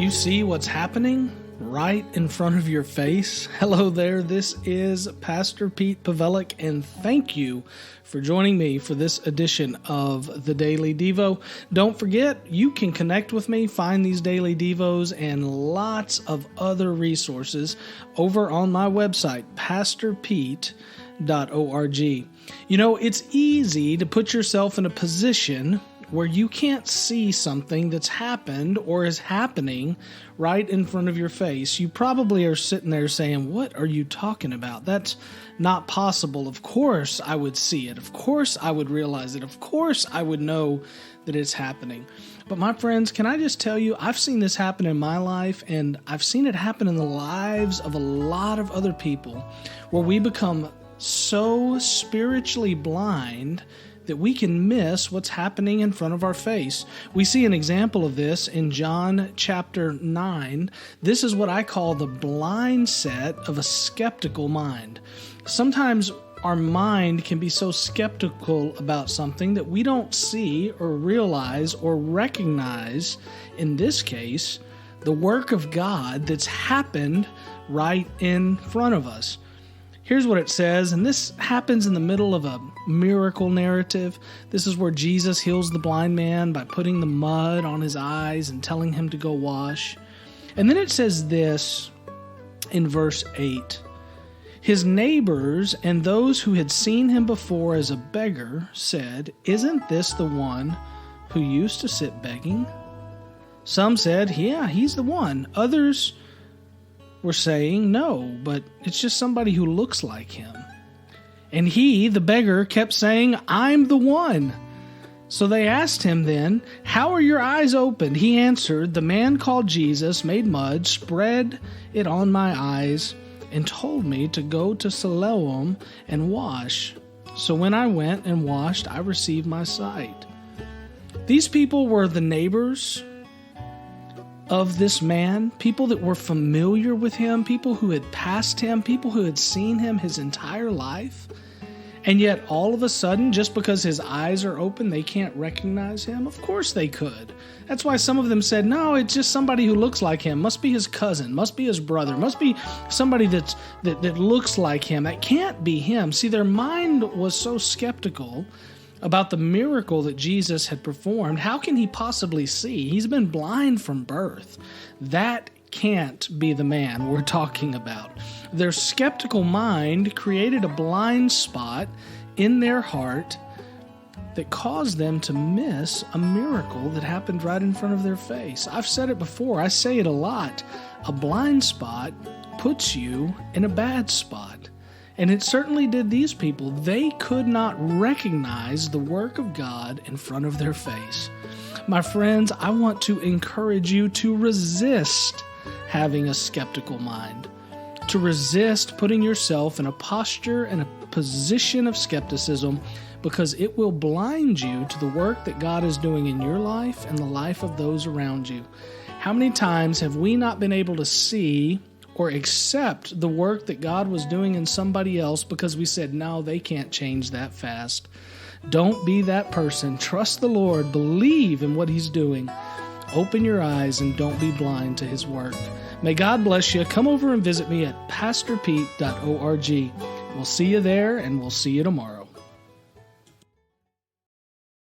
you see what's happening right in front of your face? Hello there, this is Pastor Pete Pavelic, and thank you for joining me for this edition of the Daily Devo. Don't forget, you can connect with me, find these Daily Devos and lots of other resources over on my website, pastorpete.org. You know, it's easy to put yourself in a position where you can't see something that's happened or is happening right in front of your face. You probably are sitting there saying, what are you talking about? That's not possible. Of course I would see it. Of course I would realize it. Of course I would know that it's happening. But my friends, can I just tell you, I've seen this happen in my life, and I've seen it happen in the lives of a lot of other people, where we become so spiritually blind that we can miss what's happening in front of our face. We see an example of this in John chapter 9. This is what I call the blind set of a skeptical mind. Sometimes our mind can be so skeptical about something that we don't see or realize or recognize, in this case, the work of God that's happened right in front of us. Here's what it says, and this happens in the middle of a miracle narrative. This is where Jesus heals the blind man by putting the mud on his eyes and telling him to go wash. And then it says this in verse 8. His neighbors and those who had seen him before as a beggar said, "Isn't this the one who used to sit begging?" Some said, "Yeah, he's the one." Others were saying, "No, but it's just somebody who looks like him." And he, the beggar, kept saying, "I'm the one." So they asked him then, "How are your eyes opened?" He answered, "The man called Jesus made mud, spread it on my eyes, and told me to go to Siloam and wash. So when I went and washed, I received my sight." These people were the neighbors of this man, people that were familiar with him, people who had passed him, people who had seen him his entire life. And yet all of a sudden, just because his eyes are open, they can't recognize him? Of course they could. That's why some of them said, "No, it's just somebody who looks like him. Must be his cousin, must be his brother, must be somebody that looks like him. That can't be him." See, their mind was so skeptical about the miracle that Jesus had performed. How can he possibly see? He's been blind from birth. That can't be the man we're talking about. Their skeptical mind created a blind spot in their heart that caused them to miss a miracle that happened right in front of their face. I've said it before. I say it a lot. A blind spot puts you in a bad spot. And it certainly did these people. They could not recognize the work of God in front of their face. My friends, I want to encourage you to resist having a skeptical mind, to resist putting yourself in a posture and a position of skepticism, because it will blind you to the work that God is doing in your life and the life of those around you. How many times have we not been able to see or accept the work that God was doing in somebody else because we said, "No, they can't change that fast"? Don't be that person. Trust the Lord. Believe in what He's doing. Open your eyes and don't be blind to His work. May God bless you. Come over and visit me at pastorpete.org. We'll see you there, and we'll see you tomorrow.